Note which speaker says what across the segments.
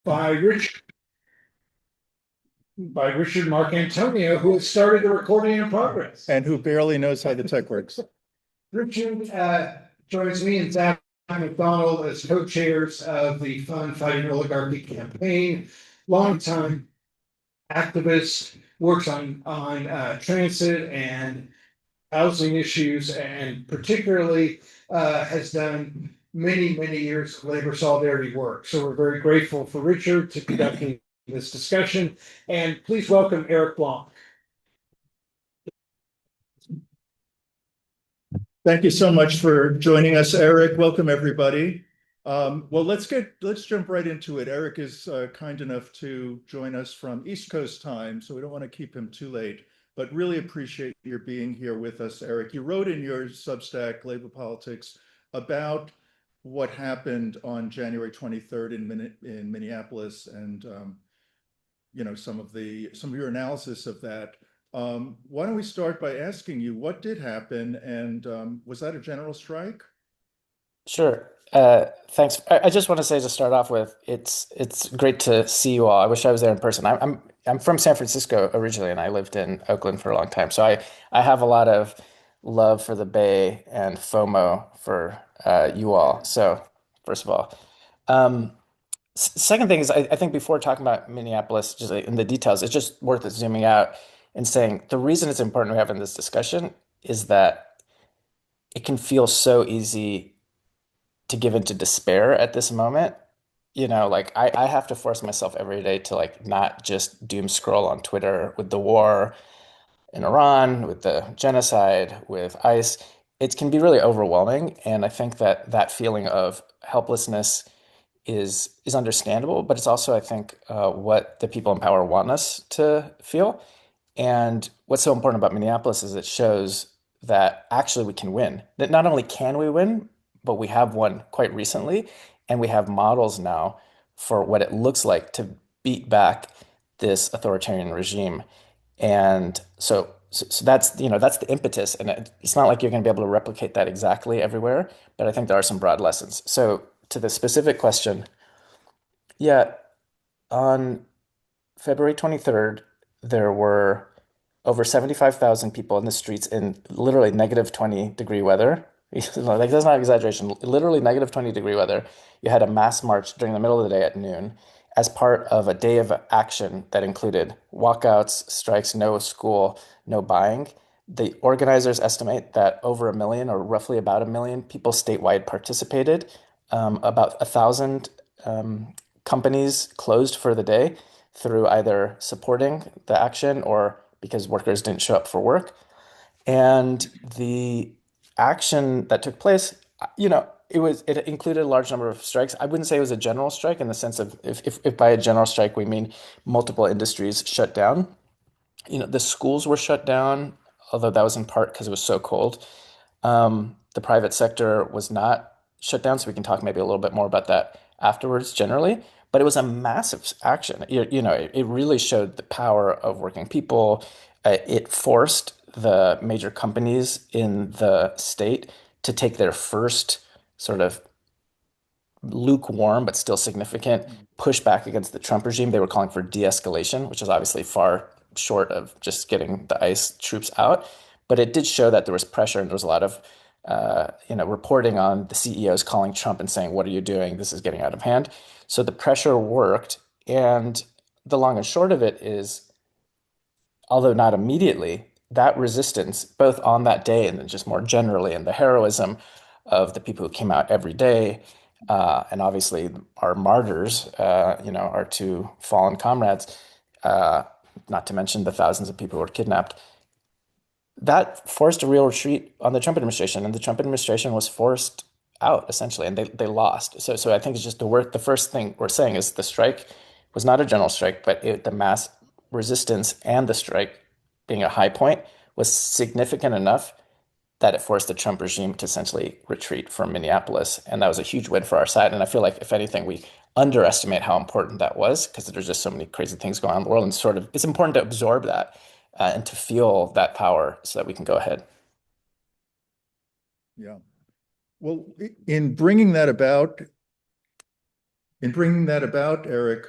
Speaker 1: by Rich by Richard Marcantonio, who has started the recording in progress.
Speaker 2: And who barely knows how the tech works.
Speaker 1: Richard joins me and Zach McDonald as co-chairs of the Fund Fighting Oligarchy campaign. Longtime activist, works on transit and housing issues, and particularly has done many years of labor solidarity work. So we're very grateful for Richard to conducting this discussion. And please welcome Eric Blanc.
Speaker 2: Thank you so much for joining us, Eric. Welcome, everybody. Well, let's jump right into it. Eric is kind enough to join us from East Coast time, so we don't want to keep him too late, but really appreciate your being here with us, Eric. You wrote in your Substack, Labor Politics, about what happened on January 23rd in Minneapolis, and some of your analysis of that. Why don't we start by asking you what did happen, and was that a general strike?
Speaker 3: Sure. Thanks. I just want to say, to start off with, it's great to see you all. I wish I was there in person. I'm from San Francisco originally, and I lived in Oakland for a long time. So I have a lot of love for the Bay and FOMO for you all. So first of all, second thing is, I think before talking about Minneapolis, just in the details, it's just worth zooming out and saying the reason it's important we're having this discussion is that it can feel so easy to give into despair at this moment. Like I have to force myself every day to like not just doom scroll on Twitter with the war in Iran, with the genocide, with ICE. It can be really overwhelming, and I think that feeling of helplessness is understandable, but it's also, I think, what the people in power want us to feel. And what's so important about Minneapolis is it shows that actually we can win. That not only can we win, but we have won quite recently, and we have models now for what it looks like to beat back this authoritarian regime. And so that's that's the impetus, and it's not like you're going to be able to replicate that exactly everywhere, but I think there are some broad lessons. So to the specific question, yeah, on February 23rd, there were over 75,000 people in the streets in literally negative 20-degree weather. Like, that's not an exaggeration. Literally negative 20-degree weather. You had a mass march during the middle of the day at noon as part of a day of action that included walkouts, strikes, no school, no buying. The organizers estimate that over 1 million, or roughly about 1 million people statewide participated. About 1,000 companies closed for the day through either supporting the action or because workers didn't show up for work. And the action that took place, it included a large number of strikes. I wouldn't say it was a general strike in the sense of if by a general strike we mean multiple industries shut down. The schools were shut down, although that was in part because it was so cold. The private sector was not shut down, so we can talk maybe a little bit more about that afterwards generally. But it was a massive action. It really showed the power of working people. It forced the major companies in the state to take their first sort of lukewarm but still significant pushback against the Trump regime. They were calling for de-escalation, which is obviously far short of just getting the ICE troops out. But it did show that there was pressure, and there was a lot of reporting on the CEOs calling Trump and saying, "What are you doing? This is getting out of hand." So the pressure worked, and the long and short of it is, although not immediately, that resistance, both on that day and then just more generally, and the heroism of the people who came out every day, and obviously our martyrs, our two fallen comrades, not to mention the thousands of people who were kidnapped, that forced a real retreat on the Trump administration, and the Trump administration was forced out essentially, and they lost. So I think it's just the first thing we're saying is the strike was not a general strike, but the mass resistance and the strike being a high point was significant enough that it forced the Trump regime to essentially retreat from Minneapolis, and that was a huge win for our side. And I feel like, if anything, we underestimate how important that was because there's just so many crazy things going on in the world, and it's important to absorb that and to feel that power so that we can go ahead.
Speaker 2: Yeah. Well, in bringing that about, Eric,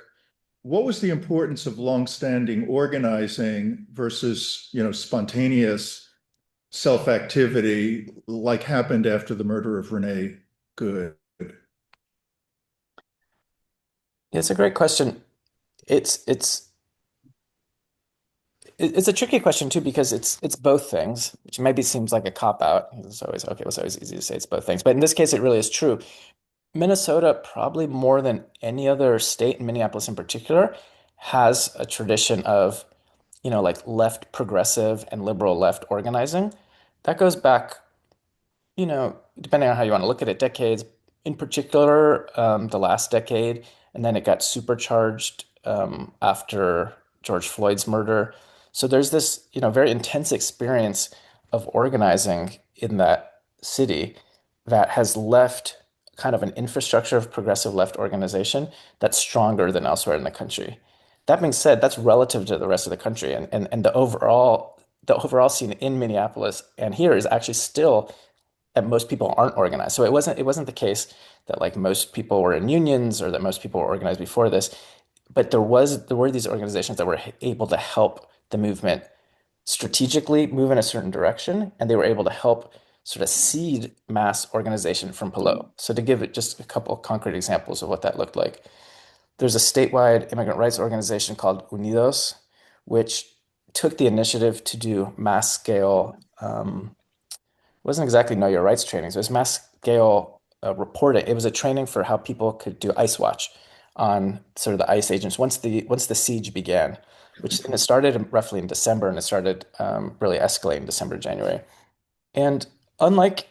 Speaker 2: what was the importance of longstanding organizing versus, spontaneous self-activity like happened after the murder of Renee Good?
Speaker 3: It's a great question. It's it's it's a tricky question too because it's both things, which maybe seems like a cop out. It's always okay. It's always easy to say it's both things, but in this case, it really is true. Minnesota, probably more than any other state, and Minneapolis in particular, has a tradition of, like left progressive and liberal left organizing. That goes back, depending on how you want to look at it, decades, in particular, the last decade, and then it got supercharged after George Floyd's murder. So there's this, very intense experience of organizing in that city that has left kind of an infrastructure of progressive left organization that's stronger than elsewhere in the country. That being said, that's relative to the rest of the country, and the overall scene in Minneapolis and here is actually still that most people aren't organized. So it wasn't the case that like most people were in unions or that most people were organized before this, but there were these organizations that were able to help the movement strategically move in a certain direction, and they were able to help sort of seed mass organization from below. So to give it just a couple of concrete examples of what that looked like, there's a statewide immigrant rights organization called Unidos, which took the initiative to do mass scale it wasn't exactly know your rights trainings. It was mass scale reporting. It was a training for how people could do ICE watch on sort of the ICE agents once the siege began, and it started roughly in December, and it started really escalating December, January. And unlike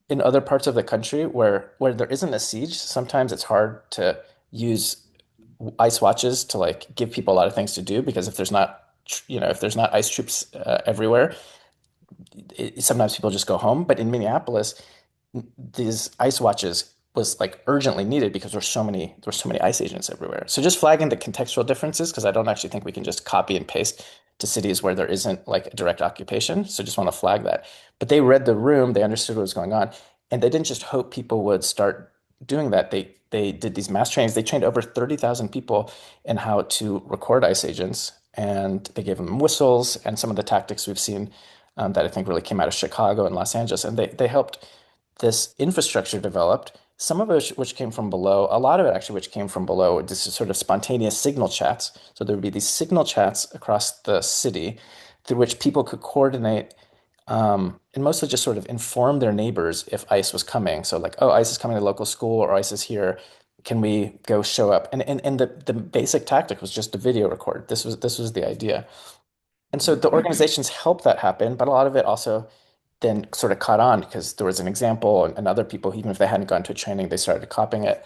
Speaker 3: in other parts of the country where there isn't a siege, sometimes it's hard to use ICE watches to like give people a lot of things to do because if there's not ICE troops everywhere, sometimes people just go home. But in Minneapolis, these ICE watches was like urgently needed because there's so many ICE agents everywhere. So just flagging the contextual differences because I don't actually think we can just copy and paste to cities where there isn't like a direct occupation. So just want to flag that. But they read the room, they understood what was going on, and they didn't just hope people would start doing that. They did these mass trainings. They trained over 30,000 people in how to record ICE agents, and they gave them whistles and some of the tactics we've seen that I think really came out of Chicago and Los Angeles. And they helped this infrastructure developed, some of it which came from below, a lot of it actually which came from below, this is sort of spontaneous signal chats. So there would be these signal chats across the city through which people could coordinate and mostly just sort of inform their neighbors if ICE was coming. So like, oh, ICE is coming to the local school or ICE is here. Can we go show up? And the basic tactic was just to video record. This was the idea. And so the organizations helped that happen, but a lot of it also then sort of caught on because there was an example and other people, even if they hadn't gone to training, they started copying it.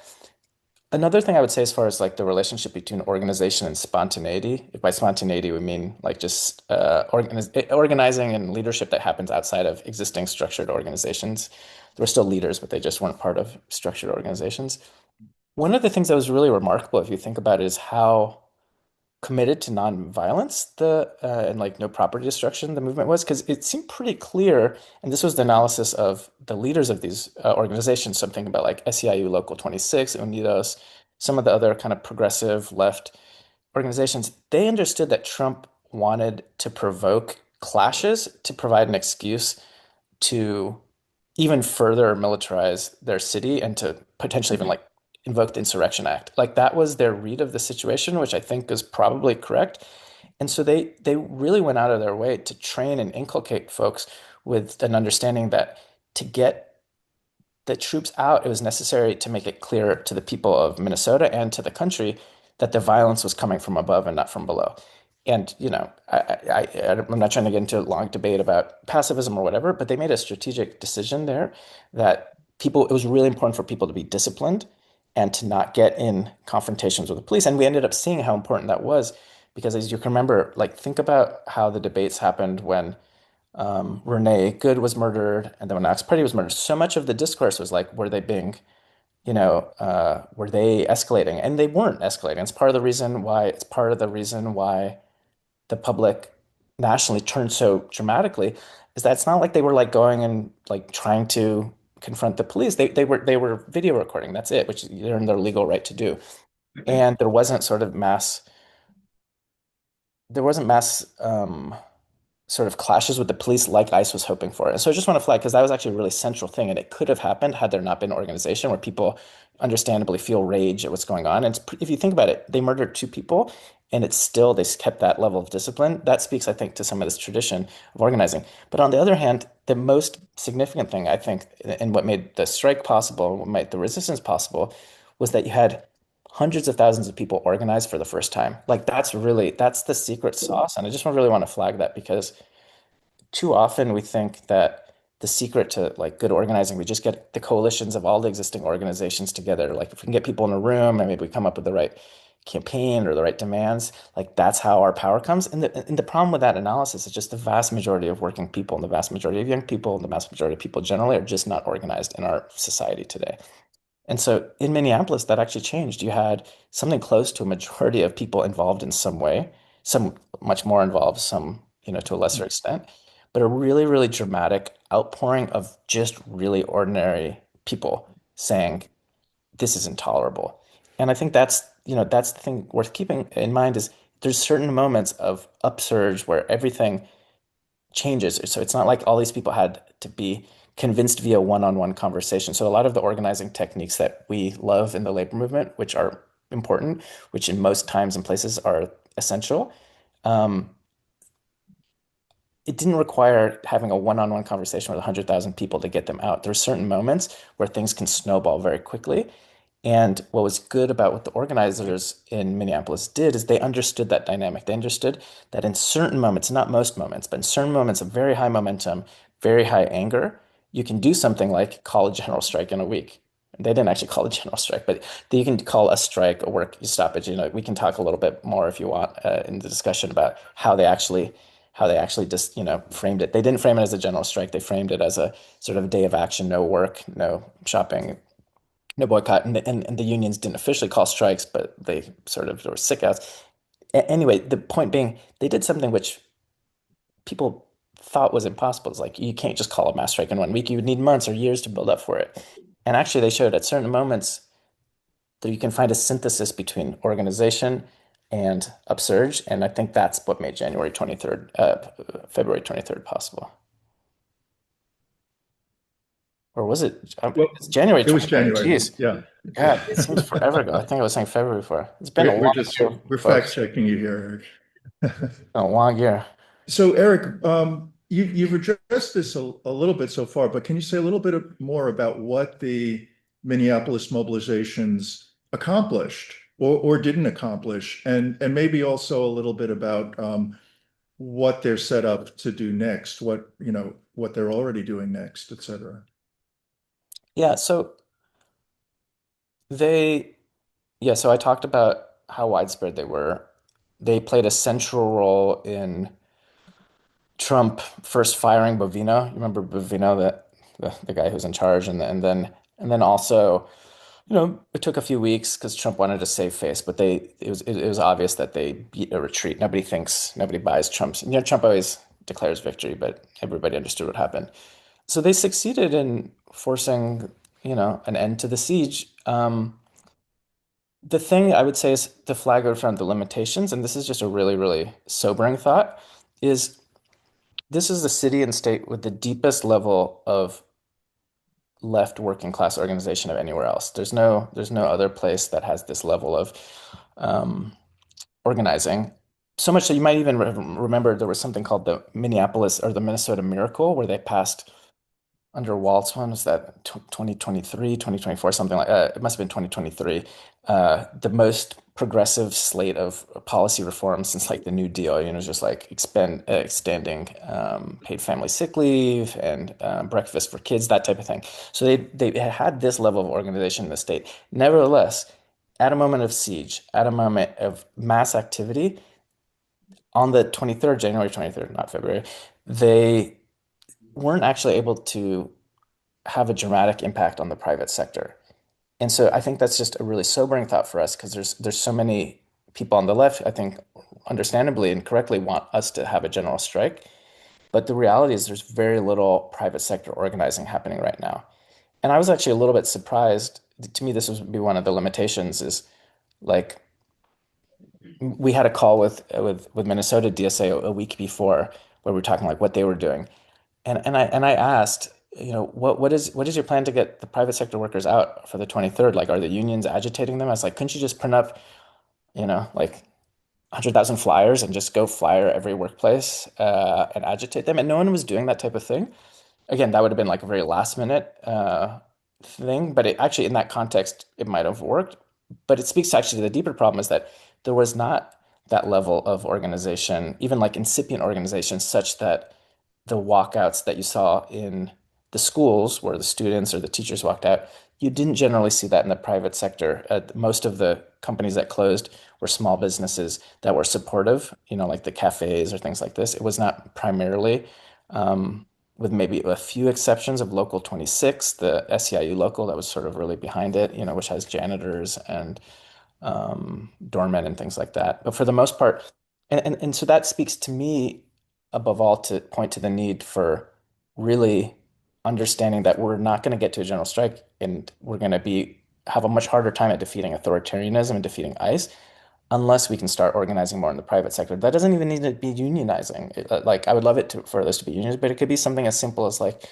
Speaker 3: Another thing I would say as far as like the relationship between organization and spontaneity, if by spontaneity we mean like just organizing and leadership that happens outside of existing structured organizations. There were still leaders, but they just weren't part of structured organizations. One of the things that was really remarkable, if you think about it, is how committed to nonviolence and like no property destruction the movement was because it seemed pretty clear, and this was the analysis of the leaders of these organizations, something about like SEIU Local 26, Unidos, some of the other kind of progressive left organizations. They understood that Trump wanted to provoke clashes to provide an excuse to even further militarize their city and to potentially even like invoke the Insurrection Act. Like that was their read of the situation, which I think is probably correct. And so they really went out of their way to train and inculcate folks with an understanding that to get the troops out, it was necessary to make it clear to the people of Minnesota and to the country that the violence was coming from above and not from below. And I'm not trying to get into a long debate about pacifism or whatever, but they made a strategic decision there that it was really important for people to be disciplined and to not get in confrontations with the police. And we ended up seeing how important that was because as you can remember, like think about how the debates happened when Renee Good was murdered and then when Alex Party was murdered. So much of the discourse was like, were they escalating? And they weren't escalating. It's part of the reason why the public nationally turned so dramatically is that it's not like they were like going and like trying to confront the police. They were video recording. That's it, which they're in their legal right to do. and there wasn't sort of mass sort of clashes with the police like ICE was hoping for. And so I just want to flag because that was actually a really central thing, and it could have happened had there not been organization where people understandably feel rage at what's going on. And if you think about it, they murdered two people, and it's still they kept that level of discipline. That speaks, I think, to some of this tradition of organizing. But on the other hand, the most significant thing I think, and what made the strike possible, what made the resistance possible, was that you had hundreds of thousands of people organized for the first time. Like that's the secret sauce. And I just really want to flag that because too often we think that the secret to like good organizing, we just get the coalitions of all the existing organizations together. Like if we can get people in a room and maybe we come up with the right campaign or the right demands, like that's how our power comes. And the problem with that analysis is just the vast majority of working people and the vast majority of young people and the vast majority of people generally are just not organized in our society today. And so in Minneapolis, that actually changed. You had something close to a majority of people involved in some way, some much more involved, some, to a lesser extent, but a really, really dramatic outpouring of just really ordinary people saying, this is intolerable. And I think that's the thing worth keeping in mind is there's certain moments of upsurge where everything changes. So it's not like all these people had to be convinced via one-on-one conversation. So a lot of the organizing techniques that we love in the labor movement, which are important, which in most times and places are essential, um, it didn't require having a one-on-one conversation with 100,000 people to get them out. There are certain moments where things can snowball very quickly. And what was good about what the organizers in Minneapolis did is they understood that dynamic. They understood that in certain moments, not most moments, but in certain moments of very high momentum, very high anger, you can do something like call a general strike in a week. They didn't actually call a general strike, but you can call a strike, a work stoppage. We can talk a little bit more if you want in the discussion about how they actually just framed it. They didn't frame it as a general strike. They framed it as a sort of day of action, no work, no shopping, no boycott, and the unions didn't officially call strikes, but they sort of there were sick outs. Anyway, the point being, they did something which people thought was impossible. It's like you can't just call a mass strike in one week. You would need months or years to build up for it. And actually, they showed at certain moments that you can find a synthesis between organization and upsurge, and I think that's what made February 23rd possible. Or was it?
Speaker 2: Well,
Speaker 3: It's January
Speaker 2: it was
Speaker 3: 23rd.
Speaker 2: January.
Speaker 3: Jeez.
Speaker 2: Yeah.
Speaker 3: God, it seems forever ago. I think I was saying February before. It's been a
Speaker 2: We're
Speaker 3: long
Speaker 2: just
Speaker 3: year,
Speaker 2: we're fact
Speaker 3: folks.
Speaker 2: checking you here, Eric.
Speaker 3: A long year.
Speaker 2: So, Eric, you've addressed this a little bit so far, but can you say a little bit more about what the Minneapolis mobilizations accomplished or didn't accomplish, and maybe also a little bit about what they're set up to do next, what they're already doing next, et cetera.
Speaker 3: Yeah, they, so I talked about how widespread they were. They played a central role in Trump first firing Bovino. You remember Bovino, the guy who's in charge, and then also, it took a few weeks because Trump wanted to save face, but it was obvious that they beat a retreat. Nobody buys Trump's. Trump always declares victory, but everybody understood what happened. So they succeeded in forcing, an end to the siege. The thing I would say is the flag out front, the limitations, and this is just a really, really sobering thought, is this is the city and state with the deepest level of left working class organization of anywhere else. There's no other place that has this level of um, organizing. So much so you might even remember there was something called the Minneapolis or the Minnesota Miracle, where they passed under Waltz one, was that 2023, 2024, something like it must have been 2023, the most progressive slate of policy reforms since like the New Deal, just like extending paid family sick leave and breakfast for kids, that type of thing. So they had this level of organization in the state. Nevertheless, at a moment of siege, at a moment of mass activity, on the 23rd, January 23rd, not February, they weren't actually able to have a dramatic impact on the private sector. And so I think that's just a really sobering thought for us because there's so many people on the left, I think, understandably and correctly want us to have a general strike. But the reality is there's very little private sector organizing happening right now. And I was actually a little bit surprised. To me, this would be one of the limitations is like we had a call with Minnesota DSA a week before where we were talking like what they were doing. And I asked, what is your plan to get the private sector workers out for the 23rd? Like, are the unions agitating them? I was like, couldn't you just print up, like 100,000 flyers and just go flyer every workplace and agitate them? And no one was doing that type of thing. Again, that would have been like a very last minute thing, but it actually in that context it might have worked. But it speaks actually to the deeper problem is that there was not that level of organization, even like incipient organization, such that the walkouts that you saw in the schools where the students or the teachers walked out, you didn't generally see that in the private sector. Most of the companies that closed were small businesses that were supportive, like the cafes or things like this. It was not primarily, with maybe a few exceptions of Local 26, the SEIU local that was sort of really behind it, which has janitors and doormen and things like that. But for the most part, and so that speaks to me above all to point to the need for really understanding that we're not going to get to a general strike and we're going to have a much harder time at defeating authoritarianism and defeating ICE unless we can start organizing more in the private sector. That doesn't even need to be unionizing. Like I would love it for those to be unions, but it could be something as simple as like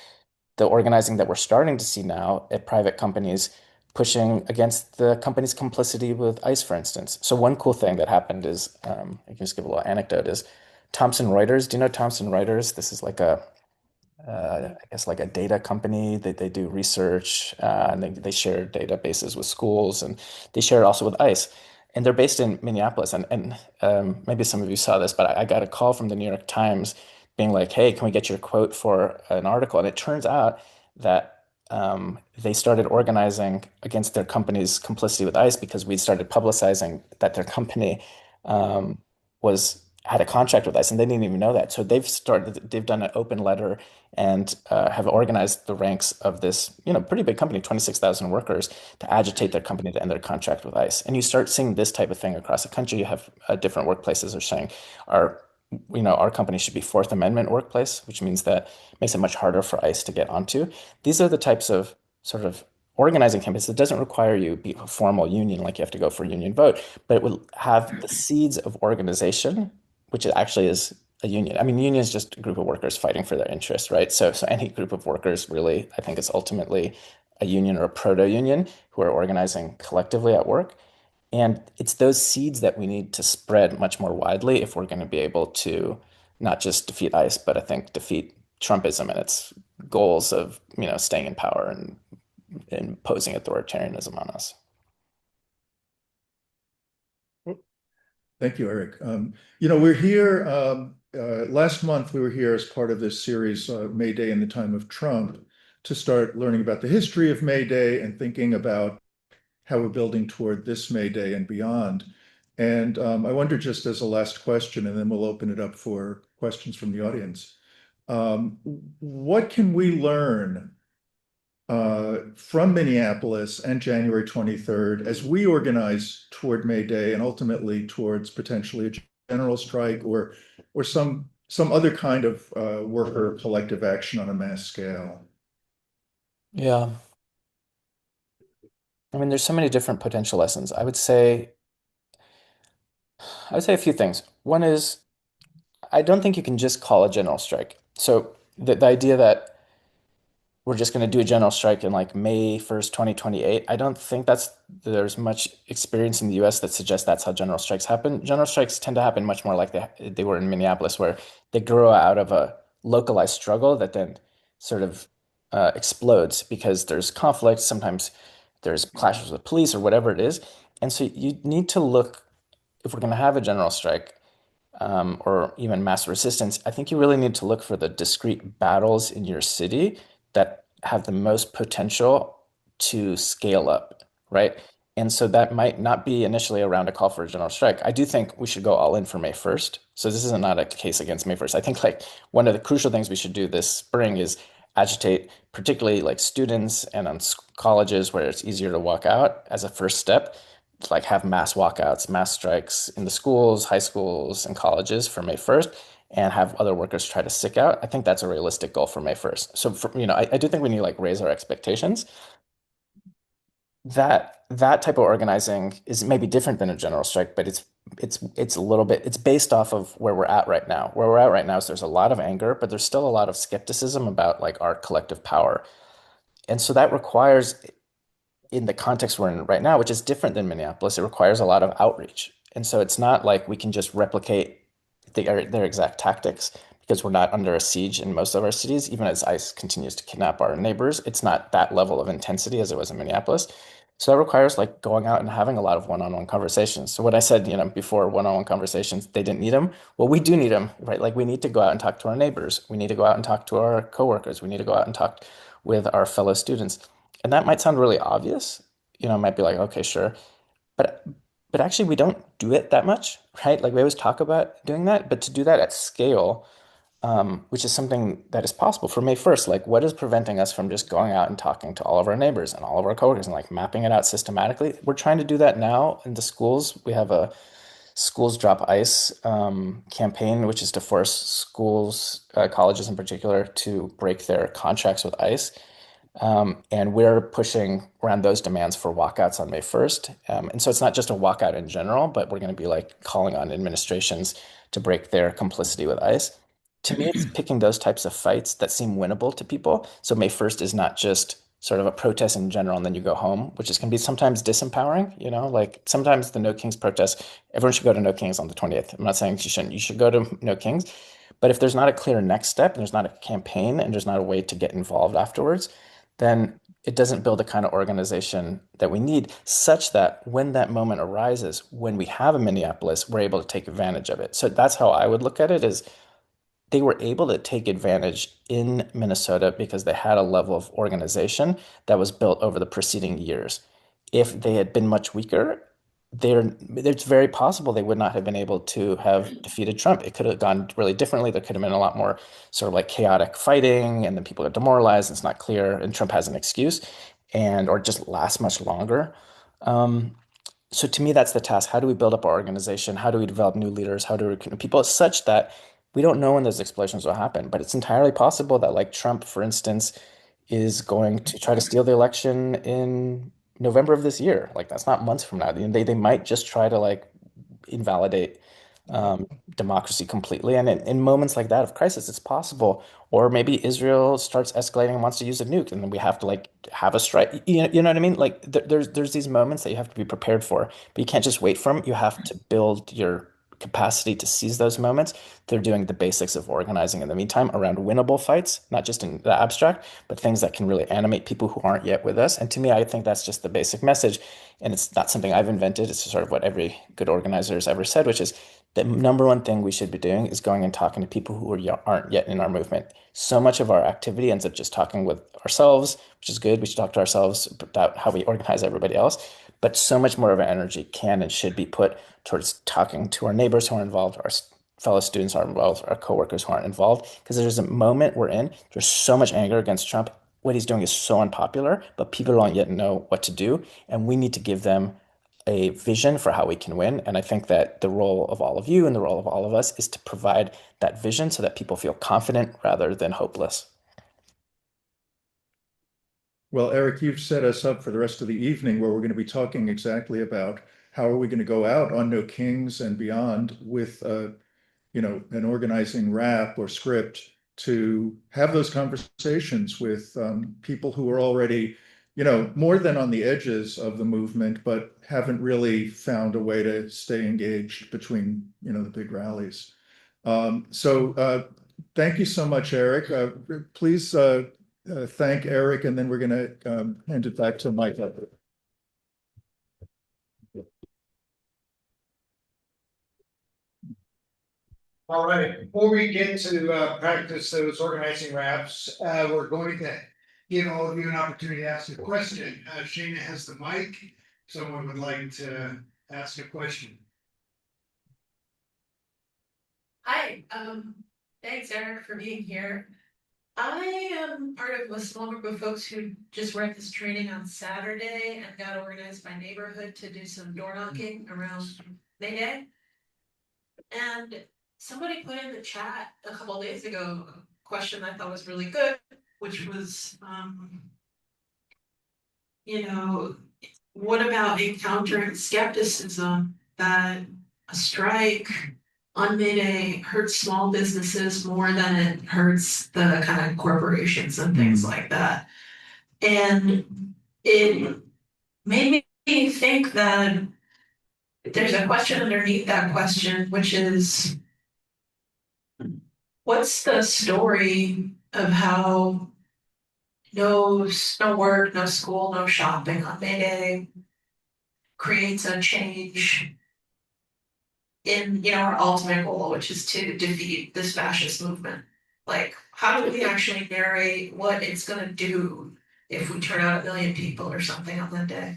Speaker 3: the organizing that we're starting to see now at private companies pushing against the company's complicity with ICE, for instance. So one cool thing that happened is, I can just give a little anecdote, is Thomson Reuters. Do you know Thomson Reuters? This is like I guess like a data company. They do research and they share databases with schools and they share it also with ICE. And they're based in Minneapolis. And maybe some of you saw this, but I got a call from the New York Times being like, hey, can we get your quote for an article? And it turns out that they started organizing against their company's complicity with ICE because we started publicizing that their company was had a contract with ICE, and they didn't even know that. So they've done an open letter and have organized the ranks of this, pretty big company, 26,000 workers, to agitate their company to end their contract with ICE. And you start seeing this type of thing across the country. You have different workplaces are saying our our company should be Fourth Amendment workplace, which means that it makes it much harder for ICE to get onto. These are the types of sort of organizing campaigns that doesn't require you be a formal union, like you have to go for a union vote, but it will have the seeds of organization, which actually is a union. I mean, union is just a group of workers fighting for their interests, right? So any group of workers really, I think, is ultimately a union or a proto-union who are organizing collectively at work. And it's those seeds that we need to spread much more widely if we're going to be able to not just defeat ICE, but I think defeat Trumpism and its goals of, staying in power and imposing authoritarianism on us.
Speaker 2: Thank you, Eric. We're here, last month we were here as part of this series, May Day in the Time of Trump, to start learning about the history of May Day and thinking about how we're building toward this May Day and beyond. And I wonder, just as a last question, and then we'll open it up for questions from the audience. What can we learn from Minneapolis and January 23rd as we organize toward May Day and ultimately towards potentially a general strike or some other kind of worker collective action on a mass scale?
Speaker 3: Yeah. I mean, there's so many different potential lessons. I would say a few things. One is I don't think you can just call a general strike. So the idea that we're just going to do a general strike in like May 1st, 2028. I don't think there's much experience in the US that suggests that's how general strikes happen. General strikes tend to happen much more like they were in Minneapolis, where they grow out of a localized struggle that then sort of explodes because there's conflict. Sometimes there's clashes with police or whatever it is. And so you need to look, if we're going to have a general strike, or even mass resistance, I think you really need to look for the discrete battles in your city that have the most potential to scale up, right? And so that might not be initially around a call for a general strike. I do think we should go all in for May 1st. So this is not a case against May 1st. I think like one of the crucial things we should do this spring is agitate, particularly like students and on colleges where it's easier to walk out as a first step, like have mass walkouts, mass strikes in the schools, high schools, and colleges for May 1st, and have other workers try to stick out. I think that's a realistic goal for May 1st. So I do think we need to like raise our expectations. that type of organizing is maybe different than a general strike, but it's a little bit, it's based off of where we're at right now. Where we're at right now is there's a lot of anger, but there's still a lot of skepticism about like our collective power. And so that requires, in the context we're in right now, which is different than Minneapolis, it requires a lot of outreach. And so it's not like we can just replicate their exact tactics because we're not under a siege in most of our cities, even as ICE continues to kidnap our neighbors. It's not that level of intensity as it was in Minneapolis. So that requires like going out and having a lot of one-on-one conversations. So when I said, before one-on-one conversations, they didn't need them. Well, we do need them, right? Like we need to go out and talk to our neighbors. We need to go out and talk to our coworkers. We need to go out and talk with our fellow students. And that might sound really obvious. Might be like, okay, sure. But but actually we don't do it that much, right? Like we always talk about doing that, but to do that at scale, which is something that is possible for May 1st, like what is preventing us from just going out and talking to all of our neighbors and all of our coworkers and like mapping it out systematically? We're trying to do that now in the schools. We have a schools drop ICE campaign, which is to force schools, colleges in particular, to break their contracts with ICE. And we're pushing around those demands for walkouts on May 1st. And so it's not just a walkout in general, but we're going to be like calling on administrations to break their complicity with ICE. To me, it's picking those types of fights that seem winnable to people. So May 1st is not just sort of a protest in general and then you go home, which is can be sometimes disempowering, like sometimes the No Kings protest, everyone should go to No Kings on the 20th. I'm not saying you shouldn't, you should go to No Kings. But if there's not a clear next step and there's not a campaign and there's not a way to get involved afterwards, then it doesn't build the kind of organization that we need, such that when that moment arises, when we have a Minneapolis, we're able to take advantage of it. So that's how I would look at it, is they were able to take advantage in Minnesota because they had a level of organization that was built over the preceding years. If they had been much weaker, it's very possible they would not have been able to have defeated Trump. It could have gone really differently. There could have been a lot more sort of like chaotic fighting, and then people are demoralized. And it's not clear, and Trump has an excuse, and or just lasts much longer. So to me, that's the task. How do we build up our organization? How do we develop new leaders? How do we recruit people such that we don't know when those explosions will happen, but it's entirely possible that like Trump, for instance, is going to try to steal the election in November of this year. Like that's not months from now. They might just try to like invalidate democracy completely. And in moments like that of crisis, it's possible. Or maybe Israel starts escalating and wants to use a nuke, and then we have to like have a strike. You know what I mean? Like there's these moments that you have to be prepared for, but you can't just wait for them. You have to build your capacity to seize those moments. They're doing the basics of organizing in the meantime around winnable fights, not just in the abstract, but things that can really animate people who aren't yet with us. And to me, I think that's just the basic message. And it's not something I've invented. It's sort of what every good organizer has ever said, which is the number one thing we should be doing is going and talking to people who aren't yet in our movement. So much of our activity ends up just talking with ourselves, which is good. We should talk to ourselves about how we organize everybody else. But so much more of our energy can and should be put towards talking to our neighbors who are involved, our fellow students are involved, our coworkers who aren't involved. Because there's a moment we're in, there's so much anger against Trump. What he's doing is so unpopular, but people don't yet know what to do. And we need to give them a vision for how we can win. And I think that the role of all of you and the role of all of us is to provide that vision so that people feel confident rather than hopeless.
Speaker 2: Well, Eric, you've set us up for the rest of the evening where we're going to be talking exactly about how are we going to go out on No Kings and beyond with an organizing rap or script to have those conversations with people who are already, more than on the edges of the movement, but haven't really found a way to stay engaged between, the big rallies. So thank you so much, Eric. Please thank Eric, and then we're going to hand it back to Mike.
Speaker 1: All right, before we get to practice those organizing raps, we're going to give all of you an opportunity to ask a question. Shayna has the mic. Someone would like to ask a question.
Speaker 4: Hi, thanks Eric for being here. I am part of a small group of folks who just read this training on Saturday and got organized by neighborhood to do some door knocking around May Day. And somebody put in the chat a couple of days ago a question I thought was really good, which was, what about encountering skepticism that a strike on May Day hurts small businesses more than it hurts the kind of corporations and things like that? And it made me think that there's a question underneath that question, which is, what's the story of how no work, no school, no shopping on May Day creates a change in, our ultimate goal, which is to defeat this fascist movement? Like, how do we actually narrate what it's gonna do if we turn out 1 million people or something on that day?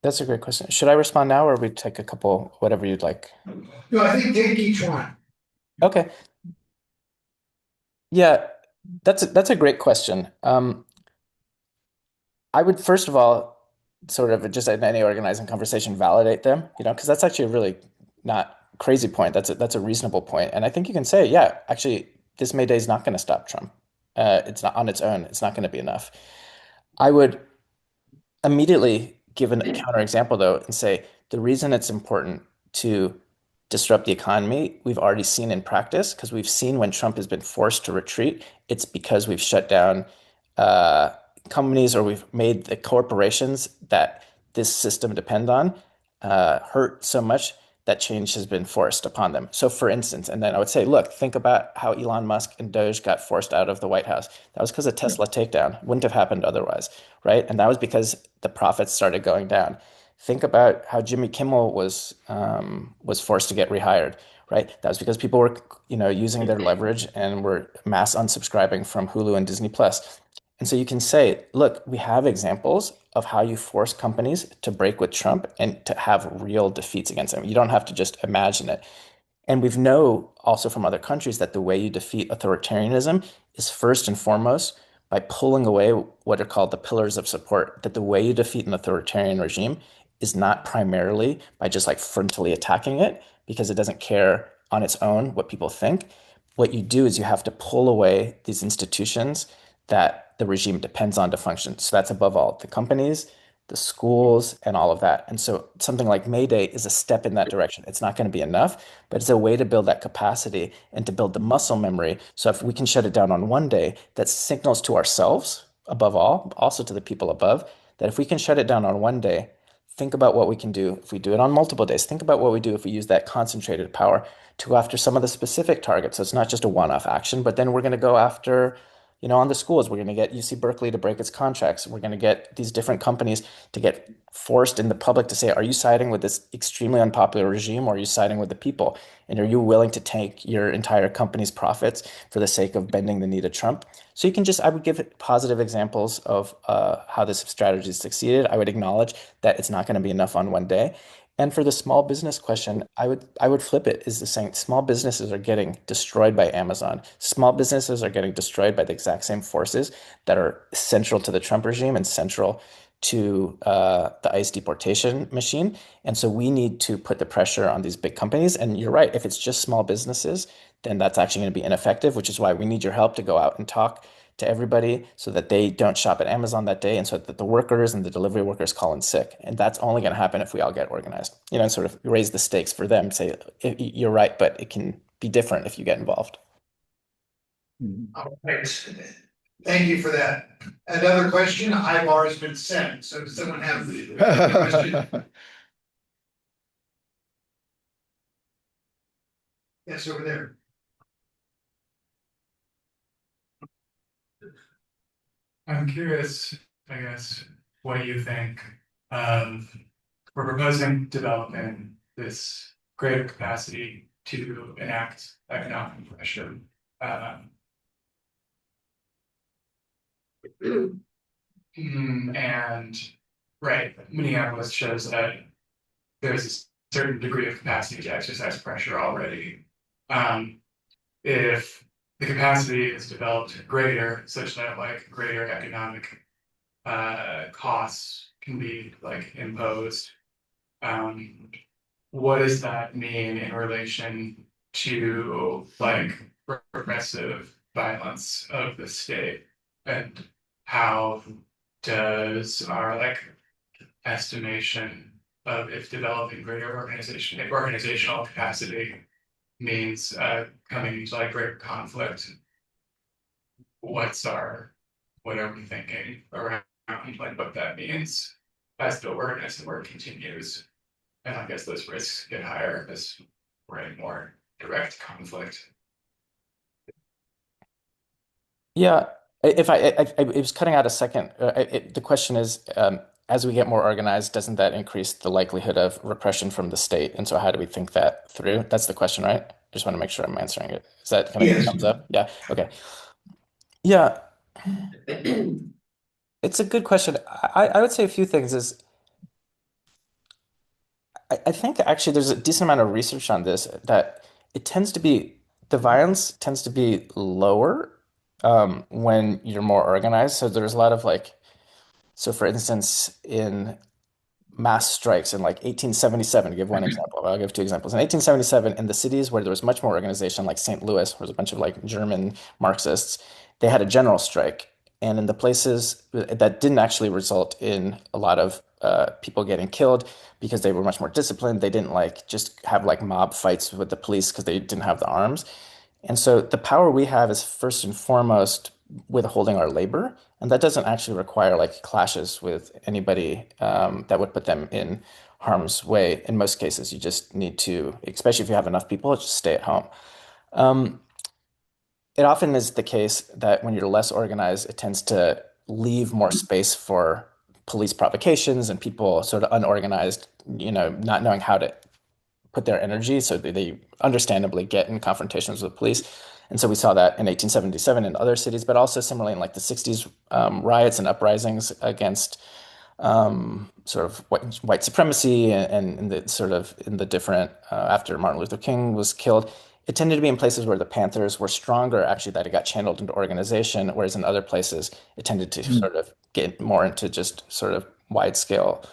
Speaker 3: That's a great question. Should I respond now, or we take a couple, whatever you'd like?
Speaker 1: No, I think take each one.
Speaker 3: Okay. Yeah, that's a great question. I would first of all sort of just in any organizing conversation validate them, because that's actually a really not crazy point. That's a reasonable point, and I think you can say, yeah, actually, this May Day is not going to stop Trump. It's not on its own. It's not going to be enough. I would immediately give a counterexample though and say the reason it's important to disrupt the economy, we've already seen in practice, because we've seen when Trump has been forced to retreat, it's because we've shut down uh, companies, or we've made the corporations that this system depend on hurt so much that change has been forced upon them. So, for instance, and then I would say, look, think about how Elon Musk and Doge got forced out of the White House. That was because of Tesla takedown. Wouldn't have happened otherwise, right? And that was because the profits started going down. Think about how Jimmy Kimmel was forced to get rehired, right? That was because people were, using their leverage and were mass unsubscribing from Hulu and Disney Plus. And so you can say, look, we have examples of how you force companies to break with Trump and to have real defeats against him. You don't have to just imagine it. And we know also from other countries that the way you defeat authoritarianism is first and foremost by pulling away what are called the pillars of support. That the way you defeat an authoritarian regime is not primarily by just like frontally attacking it, because it doesn't care on its own what people think. What you do is you have to pull away these institutions that the regime depends on to function. So that's above all the companies, the schools, and all of that. And so something like May Day is a step in that direction. It's not going to be enough, but it's a way to build that capacity and to build the muscle memory. So if we can shut it down on one day, that signals to ourselves, above all, also to the people above, that if we can shut it down on one day, think about what we can do if we do it on multiple days. Think about what we do if we use that concentrated power to go after some of the specific targets. So it's not just a one-off action, but then we're going to go after, on the schools. We're going to get UC Berkeley to break its contracts. We're going to get these different companies to get forced in the public to say, are you siding with this extremely unpopular regime, or are you siding with the people? And are you willing to take your entire company's profits for the sake of bending the knee to Trump? So you can I would give positive examples of how this strategy has succeeded. I would acknowledge that it's not going to be enough on one day. And for the small business question, I would flip it, is the saying small businesses are getting destroyed by Amazon. Small businesses are getting destroyed by the exact same forces that are central to the Trump regime and central to the ICE deportation machine. And so we need to put the pressure on these big companies. And you're right, if it's just small businesses, then that's actually going to be ineffective, which is why we need your help to go out and talk to everybody so that they don't shop at Amazon that day, and so that the workers and the delivery workers call in sick. And that's only going to happen if we all get organized, and sort of raise the stakes for them, say, you're right, but it can be different if you get involved.
Speaker 1: All right. Thank you for that. Another question, IBAR has been sent, so does someone have a question? Yes, over there.
Speaker 5: I'm curious, I guess, what you think. We're proposing developing this greater capacity to enact economic pressure. And right, Minneapolis shows that there's a certain degree of capacity to exercise pressure already. If the capacity is developed greater, such that like greater economic costs can be like imposed, what does that mean in relation to like repressive violence of the state? And how does our like estimation of if developing greater organizational capacity means coming into like greater conflict, what are we thinking around like what that means as the organizing work continues? And I guess those risks get higher as we're in more direct conflict.
Speaker 3: Yeah, if I it was cutting out a second. The question is, as we get more organized, doesn't that increase the likelihood of repression from the state? And so, how do we think that through? That's the question, right? Just want to make sure I'm answering it. Is that kind of
Speaker 1: Yes.
Speaker 3: thumbs up? Yeah. Okay. Yeah, it's a good question. I would say a few things is I think actually there's a decent amount of research on this that it tends to be the violence tends to be lower when you're more organized. So there's a lot of like so for instance in mass strikes in like 1877, to give one example. I'll give two examples. In 1877, in the cities where there was much more organization, like St. Louis, where there's a bunch of like German Marxists, they had a general strike. And in the places that didn't actually result in a lot of people getting killed because they were much more disciplined, they didn't like just have like mob fights with the police because they didn't have the arms. And so the power we have is first and foremost withholding our labor. And that doesn't actually require like clashes with anybody that would put them in harm's way. In most cases, you just need to, especially if you have enough people, just stay at home. Um, it often is the case that when you're less organized, it tends to leave more space for police provocations and people sort of unorganized, not knowing how to put their energy. So they understandably get in confrontations with police. And so we saw that in 1877 in other cities, but also similarly in like the 60s riots and uprisings against sort of white supremacy and in the sort of in the different after Martin Luther King was killed. It tended to be in places where the Panthers were stronger, actually, that it got channeled into organization, whereas in other places it tended to sort of get more into just sort of wide scale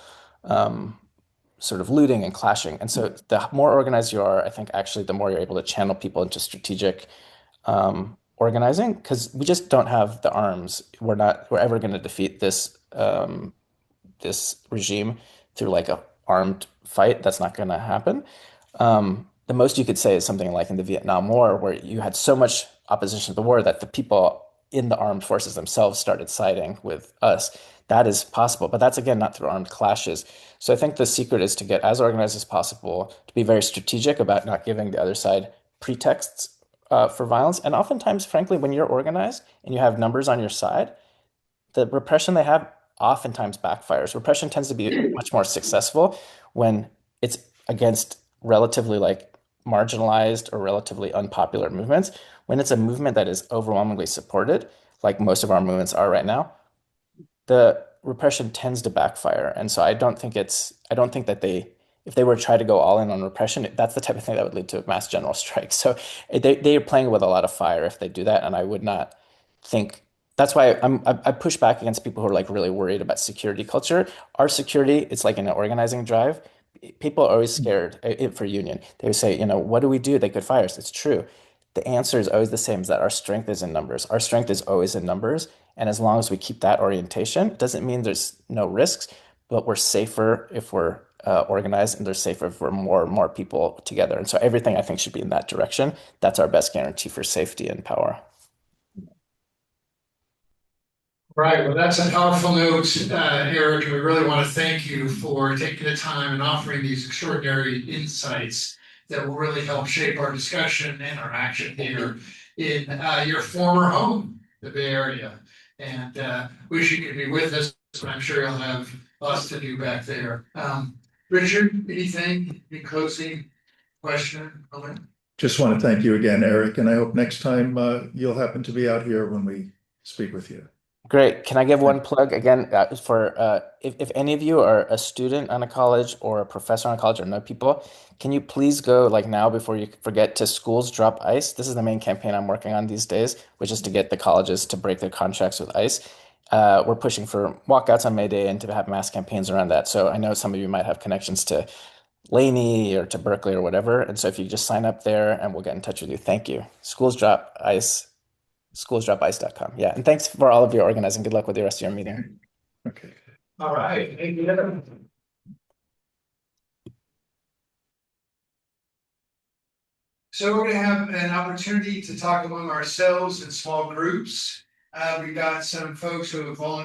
Speaker 3: sort of looting and clashing. And so the more organized you are, I think actually the more you're able to channel people into strategic organizing because we just don't have the arms. We're ever going to defeat this regime through like a armed fight. That's not going to happen. The most you could say is something like in the Vietnam War, where you had so much opposition to the war that the people in the armed forces themselves started siding with us. That is possible, but that's again not through armed clashes. So I think the secret is to get as organized as possible, to be very strategic about not giving the other side pretexts for violence. And oftentimes, frankly, when you're organized and you have numbers on your side, the repression they have oftentimes backfires. Repression tends to be much more successful when it's against relatively like marginalized or relatively unpopular movements. When it's a movement that is overwhelmingly supported, like most of our movements are right now, the repression tends to backfire. And so I don't think that if they were to try to go all in on repression, that's the type of thing that would lead to a mass general strike. So they are playing with a lot of fire if they do that. And I would not think that's why I push back against people who are like really worried about security culture. Our security, it's like in an organizing drive. People are always scared for union. They would say, what do we do? They could fire us. It's true. The answer is always the same, is that our strength is in numbers. Our strength is always in numbers. And as long as we keep that orientation, it doesn't mean there's no risks, but we're safer if we're organized and they're safer if we're more and more people together. And so everything I think should be in that direction. That's our best guarantee for safety and power.
Speaker 1: Right, well, that's a powerful note, Eric, and we really want to thank you for taking the time and offering these extraordinary insights that will really help shape our discussion and our action here in your former home, the Bay Area. And wish you could be with us, but I'm sure you'll have lots to do back there. Richard, anything, any closing question?
Speaker 2: Just want to thank you again, Eric, and I hope next time you'll happen to be out here when we speak with you.
Speaker 3: Great. Can I give one plug again for if any of you are a student on a college or a professor on a college or know people, can you please go like now before you forget to Schools Drop ICE? This is the main campaign I'm working on these days, which is to get the colleges to break their contracts with ICE. We're pushing for walkouts on May Day and to have mass campaigns around that. So I know some of you might have connections to Laney or to Berkeley or whatever. And so if you just sign up there and we'll get in touch with you. Thank you. Schools Drop ICE. Schools.ice.com. Yeah. And thanks for all of your organizing. Good luck with the rest of your meeting.
Speaker 2: Okay.
Speaker 1: All right, thank you. So we're gonna have an opportunity to talk among ourselves in small groups. We've got some folks who have volunteered